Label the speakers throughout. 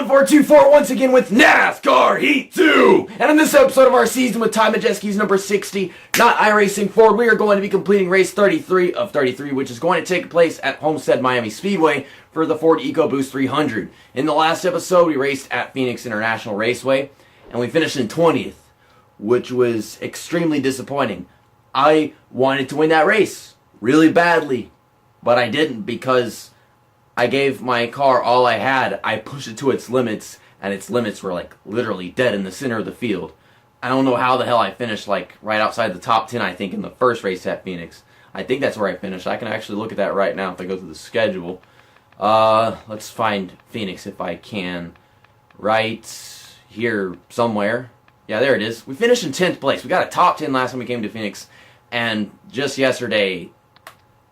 Speaker 1: 1424 once again with NASCAR Heat 2! And in this episode of our season with Ty Majeski's number 60, not iRacing Ford, we are going to be completing race 33 of 33, which is going to take place at Homestead-Miami Speedway for the Ford EcoBoost 300. In the last episode, we raced at Phoenix International Raceway, and we finished in 20th, which was extremely disappointing. I wanted to win that race really badly, but I didn't because I gave my car all I had. I pushed it to its limits, and its limits were like literally dead in the center of the field. I don't know how the hell I finished like right outside the top 10, I think, in the first race at Phoenix. I think that's where I finished. I can actually look at that right now if I go through the schedule. Let's find Phoenix if I can. Right here somewhere. Yeah, there it is. We finished in 10th place. We got a top 10 last time we came to Phoenix, and just yesterday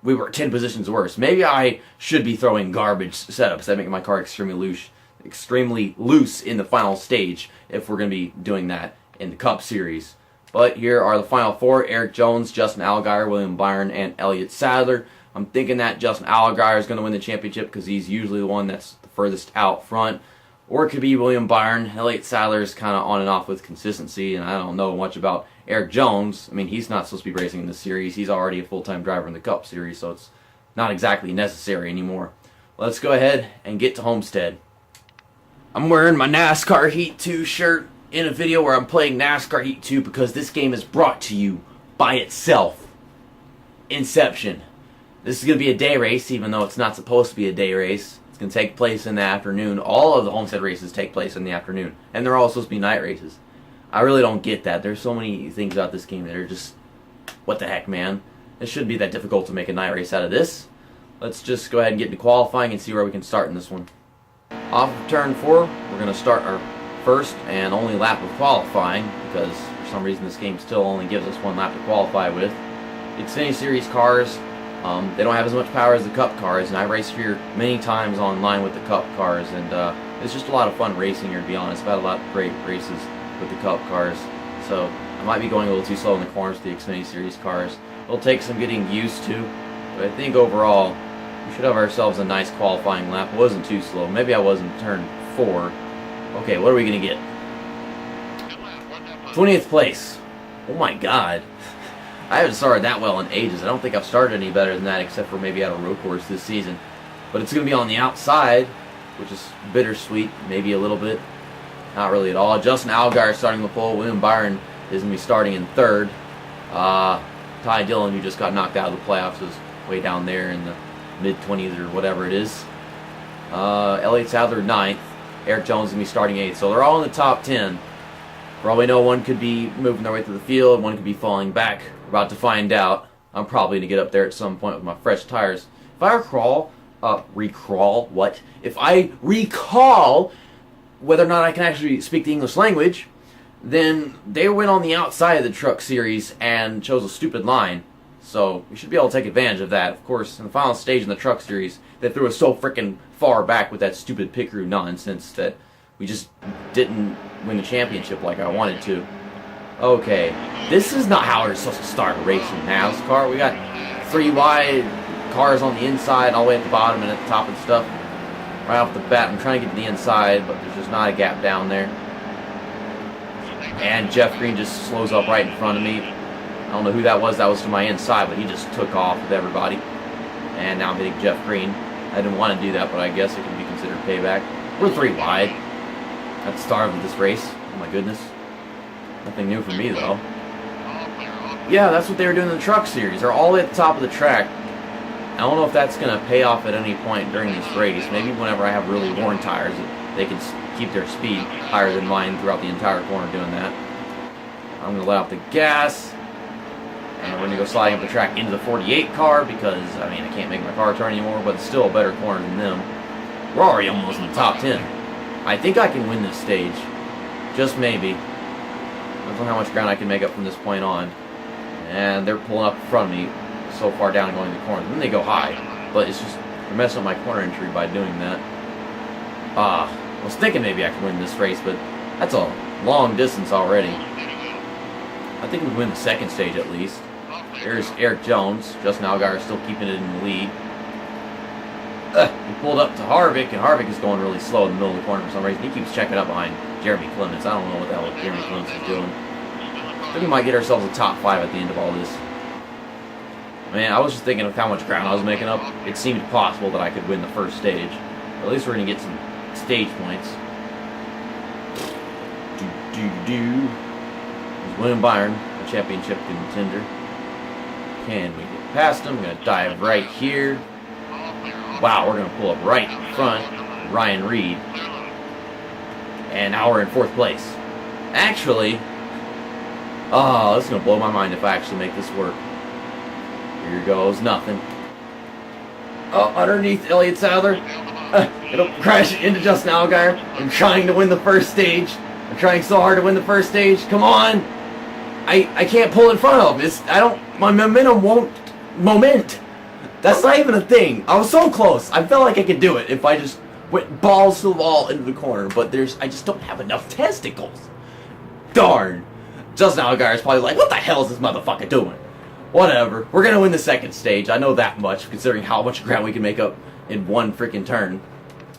Speaker 1: we were 10 positions worse. Maybe I should be throwing garbage setups that make my car extremely loose in the final stage if we're going to be doing that in the Cup Series. But here are the final four: Erik Jones, Justin Allgaier, William Byron, and Elliott Sadler. I'm thinking that Justin Allgaier is going to win the championship because he's usually the one that's the furthest out front. Or it could be William Byron. Elliott Sadler is kind of on and off with consistency, and I don't know much about Erik Jones. I mean, he's not supposed to be racing in this series. He's already a full-time driver in the Cup Series, so it's not exactly necessary anymore. Let's go ahead and get to Homestead. I'm wearing my NASCAR Heat 2 shirt in a video where I'm playing NASCAR Heat 2 because this game is brought to you by itself. Inception. This is going to be a day race, even though it's not supposed to be a day race. It's going to take place in the afternoon. All of the Homestead races take place in the afternoon, and they're all supposed to be night races. I really don't get that. There's so many things about this game that are just, what the heck, man? It shouldn't be that difficult to make a night race out of this. Let's just go ahead and get into qualifying and see where we can start in this one. Off of turn 4, we're going to start our first and only lap of qualifying, because for some reason this game still only gives us one lap to qualify with. The Xfinity Series cars, they don't have as much power as the Cup cars, and I raced here many times online with the Cup cars, and it's just a lot of fun racing here, to be honest. I've had a lot of great races with the Cup cars, so I might be going a little too slow in the corners with the Xfinity Series cars. It'll take some getting used to, but I think overall we should have ourselves a nice qualifying lap. It wasn't too slow. Maybe I was in turn 4. Okay, what are we going to get? 20th place. Oh my god. I haven't started that well in ages. I don't think I've started any better than that, except for maybe at a road course this season. But it's going to be on the outside, which is bittersweet, maybe a little bit. Not really at all. Justin Allgaier starting the pole. William Byron is going to be starting in 3rd. Ty Dillon, who just got knocked out of the playoffs, is way down there in the mid-20s or whatever it is. Elliott Sadler 9th. Erik Jones is going to be starting 8th. So they're all in the top 10. For all we know, one could be moving their way through the field, one could be falling back. We're about to find out. I'm probably going to get up there at some point with my fresh tires. If I recall whether or not I can actually speak the English language, then they went on the outside of the Truck Series and chose a stupid line. So we should be able to take advantage of that. Of course, in the final stage in the Truck Series, they threw us so freaking far back with that stupid pit crew nonsense that we just didn't win the championship like I wanted to. Okay, this is not how we're supposed to start a race in NASCAR. We got 3 wide cars on the inside, all the way at the bottom and at the top and stuff. Right off the bat, I'm trying to get to the inside, but there's just not a gap down there. And Jeff Green just slows up right in front of me. I don't know who that was to my inside, but he just took off with everybody. And now I'm hitting Jeff Green. I didn't want to do that, but I guess it can be considered payback. We're 3 wide at the start of this race. Oh my goodness. Nothing new for me, though. Yeah, that's what they were doing in the Truck Series. They're all at the top of the track. I don't know if that's going to pay off at any point during this race. Maybe whenever I have really worn tires, they can keep their speed higher than mine throughout the entire corner doing that. I'm going to let off the gas. And we're going to go sliding up the track into the 48 car because, I mean, I can't make my car turn anymore, but it's still a better corner than them. We're already almost in the top 10. I think I can win this stage. Just maybe. Depends on how much ground I can make up from this point on. And they're pulling up in front of me so far down and going to the corner. Then they go high. But it's just, they're messing up my corner entry by doing that. I was thinking maybe I could win this race, but that's a long distance already. I think we win the 2nd stage at least. There's Erik Jones. Justin Allgaier still keeping it in the lead. He pulled up to Harvick, and Harvick is going really slow in the middle of the corner for some reason. He keeps checking up behind Jeremy Clements. I don't know what the hell Jeremy Clements is doing. I think we might get ourselves a top 5 at the end of all this. Man, I was just thinking of how much ground I was making up. It seemed possible that I could win the first stage. At least we're going to get some stage points. There's William Byron, a championship contender. Can we get past him? I'm going to dive right here. Wow, we're going to pull up right in front. Ryan Reed. And now we're in 4th place. Actually, oh, this is going to blow my mind if I actually make this work. Here goes nothing. Oh, underneath Elliott Sadler. It'll crash into Justin Allgaier. I'm trying to win the first stage. I'm trying so hard to win the first stage. Come on. I can't pull in front of him. My momentum won't moment. That's not even a thing. I was so close. I felt like I could do it if I just went balls to the wall into the corner. But I just don't have enough testicles. Darn. Justin Allgaier is probably like, what the hell is this motherfucker doing? Whatever. We're going to win the second stage. I know that much, considering how much ground we can make up in one freaking turn.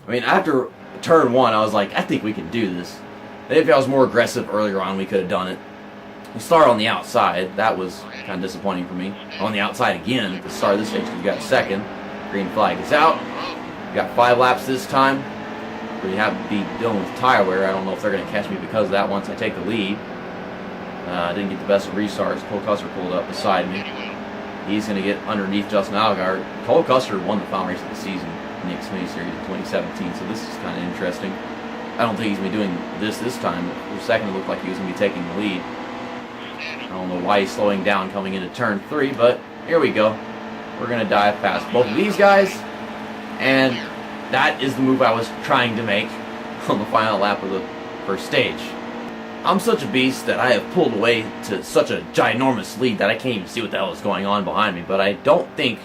Speaker 1: I mean, after turn 1, I was like, I think we can do this. Maybe if I was more aggressive earlier on, we could have done it. We started on the outside. That was kind of disappointing for me. On the outside again at the start of this stage, we got second. Green flag is out. We got 5 laps this time. We have to be dealing with tire wear. I don't know if they're going to catch me because of that once I take the lead. I didn't get the best of restarts. Cole Custer pulled up beside me. He's going to get underneath Justin Allgaier. Cole Custer won the final race of the season in the Xfinity Series in 2017, so this is kind of interesting. I don't think he's going to be doing this time. For a second, it looked like he was going to be taking the lead. I don't know why he's slowing down coming into turn 3, but here we go. We're going to dive past both of these guys, and that is the move I was trying to make on the final lap of the first stage. I'm such a beast that I have pulled away to such a ginormous lead that I can't even see what the hell is going on behind me, but I don't think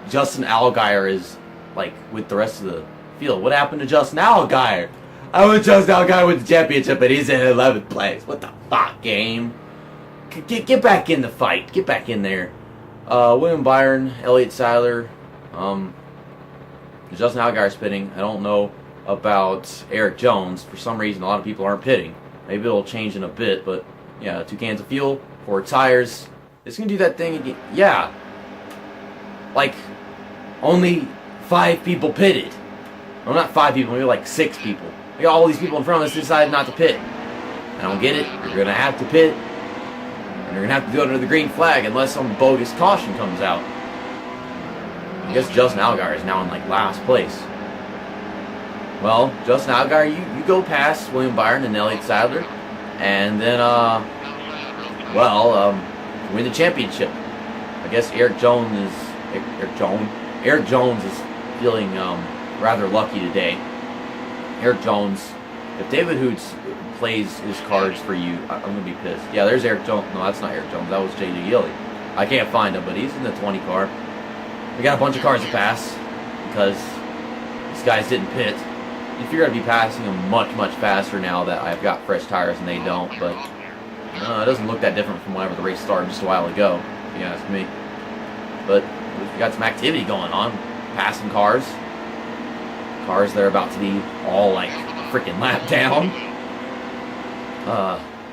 Speaker 1: Justin Allgaier is, like, with the rest of the field. What happened to Justin Allgaier? I was Justin Allgaier with the championship, and he's in 11th place. What the fuck, game? Get back in the fight. Get back in there. William Byron, Elliott Sadler, Justin Allgaier pitting. I don't know about Erik Jones. For some reason, a lot of people aren't pitting. Maybe it'll change in a bit, but yeah, 2 cans of fuel, 4 tires. It's gonna do that thing again. Yeah, like only 5 people pitted. Well, not 5 people, maybe like 6 people. We got all these people in front of us decided not to pit. I don't get it. You're gonna have to pit, and you're gonna have to do it under the green flag unless some bogus caution comes out. I guess Justin Allgaier is now in like last place. Well, Justin Allgaier, you go past William Byron and Elliott Sadler, and then, win the championship. I guess Erik Jones is feeling rather lucky today. Erik Jones, if David Hoots plays his cards for you, I'm going to be pissed. Yeah, there's Erik Jones. No, that's not Erik Jones. That was J.J. Gilly. I can't find him, but he's in the 20 car. We got a bunch of cars to pass because these guys didn't pit. You figure I'd be passing them much, much faster now that I've got fresh tires and they don't, but it doesn't look that different from whenever the race started just a while ago, if you ask me. But we've got some activity going on, passing cars. Cars that are about to be all like freaking lap down.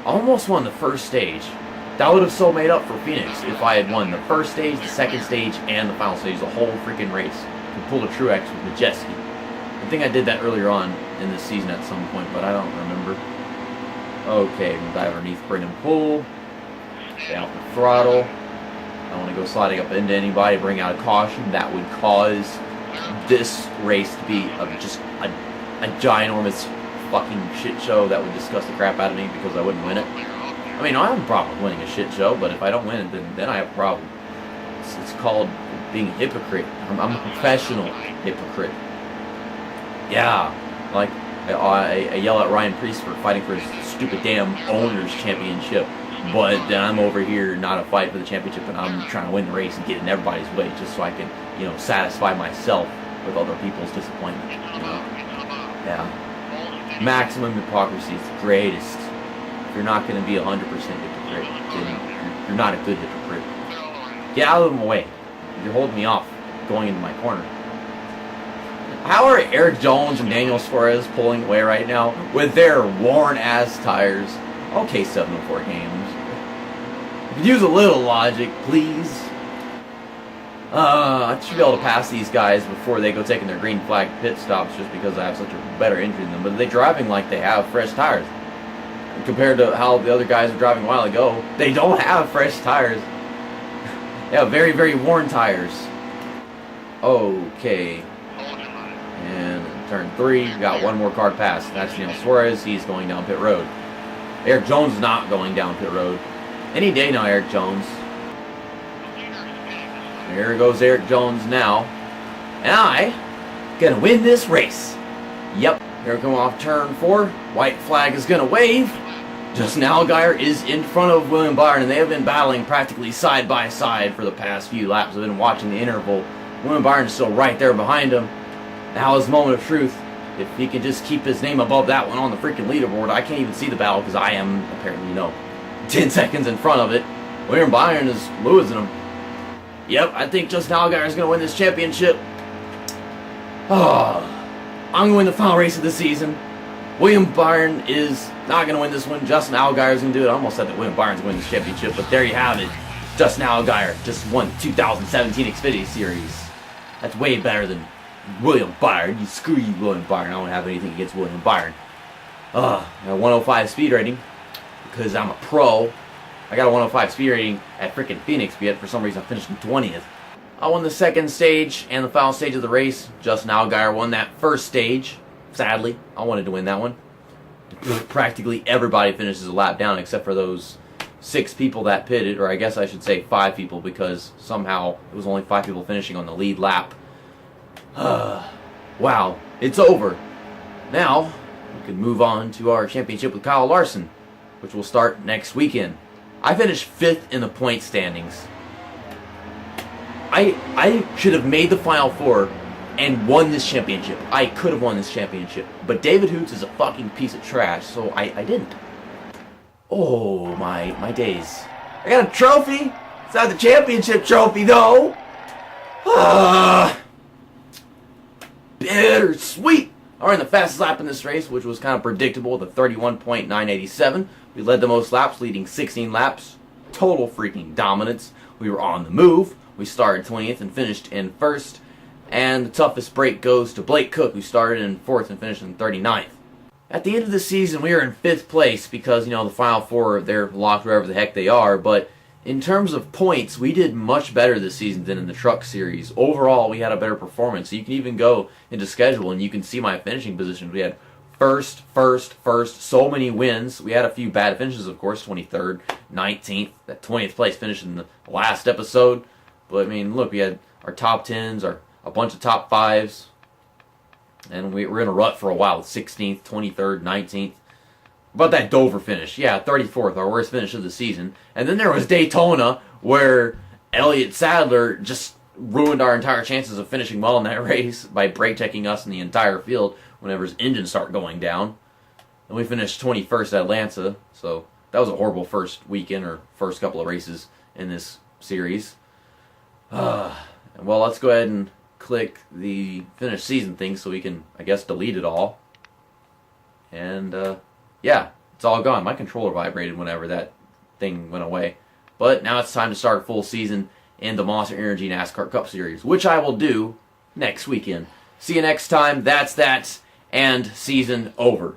Speaker 1: Almost won the first stage. That would have so made up for Phoenix if I had won the first stage, the second stage, and the final stage, the whole freaking race. And pulled a Truex with Majeski. I think I did that earlier on in this season at some point, but I don't remember. Okay, I'm going to dive underneath Brendan Poole. Stay off the throttle. I don't want to go sliding up into anybody, bring out a caution. That would cause this race to be just a ginormous fucking shit show that would disgust the crap out of me because I wouldn't win it. I mean, I don't have a problem with winning a shit show, but if I don't win it, then I have a problem. It's called being a hypocrite. I'm a professional hypocrite. Yeah, like I yell at Ryan Preece for fighting for his stupid damn owner's championship, but then I'm over here not a fight for the championship, and I'm trying to win the race and get in everybody's way just so I can, satisfy myself with other people's disappointment. Yeah, maximum hypocrisy is the greatest. If you're not going to be 100% hypocrite, then you're not a good hypocrite. Get out of my way. You're holding me off going into my corner. How are Erik Jones and Daniel Suarez pulling away right now with their worn-ass tires? Okay, 704 games. Use a little logic, please. I should be able to pass these guys before they go taking their green flag pit stops just because I have such a better engine than them. But they're driving like they have fresh tires. Compared to how the other guys were driving a while ago, they don't have fresh tires. They have very, very worn tires. Okay. And turn 3, got one more car to pass. That's Daniel Suarez. He's going down pit road. Erik Jones is not going down pit road. Any day now, Erik Jones. Here goes Erik Jones now. And I gonna win this race. Yep. Here we come off turn 4. White flag is gonna wave. Justin Allgaier is in front of William Byron, and they have been battling practically side by side for the past few laps. I've been watching the interval. William Byron is still right there behind him. Now his moment of truth. If he can just keep his name above that one on the freaking leaderboard, I can't even see the battle because I am apparently, 10 seconds in front of it. William Byron is losing him. Yep, I think Justin Allgaier is going to win this championship. Oh, I'm going to win the final race of the season. William Byron is not going to win this one. Justin Allgaier is going to do it. I almost said that William Byron's going to win this championship, but there you have it. Justin Allgaier just won the 2017 Xfinity Series. That's way better than William Byron. Screw you, William Byron. I don't have anything against William Byron. I got a 105 speed rating because I'm a pro. I got a 105 speed rating at freaking Phoenix, yet for some reason I finished in 20th. I won the second stage and the final stage of the race. Justin Allgaier won that first stage. Sadly, I wanted to win that one. Practically everybody finishes a lap down except for those 6 people that pitted, or I guess I should say 5 people because somehow it was only 5 people finishing on the lead lap. Wow, it's over. Now, we can move on to our championship with Kyle Larson, which will start next weekend. I finished 5th in the point standings. I should have made the Final Four and won this championship. I could have won this championship. But David Hoots is a fucking piece of trash, so I didn't. Oh, my days. I got a trophy. It's not the championship trophy, though. Bittersweet. I ran the fastest lap in this race, which was kind of predictable, the 31.987. We led the most laps, leading 16 laps. Total freaking dominance. We were on the move. We started 20th and finished in 1st. And the toughest break goes to Blake Cook, who started in 4th and finished in 39th. At the end of the season, we were in 5th place because, the Final Four, they're locked wherever the heck they are. But in terms of points, we did much better this season than in the Truck Series. Overall, we had a better performance. So you can even go into schedule and you can see my finishing positions. We had first, so many wins. We had a few bad finishes, of course, 23rd, 19th, that 20th place finish in the last episode. But, look, we had our top 10s, a bunch of top 5s, and we were in a rut for a while, 16th, 23rd, 19th. About that Dover finish, yeah, 34th, our worst finish of the season. And then there was Daytona, where Elliott Sadler just ruined our entire chances of finishing well in that race by brake checking us in the entire field whenever his engine started going down. And we finished 21st at Atlanta, so that was a horrible first weekend or first couple of races in this series. Well, let's go ahead and click the finish season thing so we can, I guess, delete it all. And, yeah, it's all gone. My controller vibrated whenever that thing went away. But now it's time to start full season in the Monster Energy NASCAR Cup Series, which I will do next weekend. See you next time. That's that, and season over.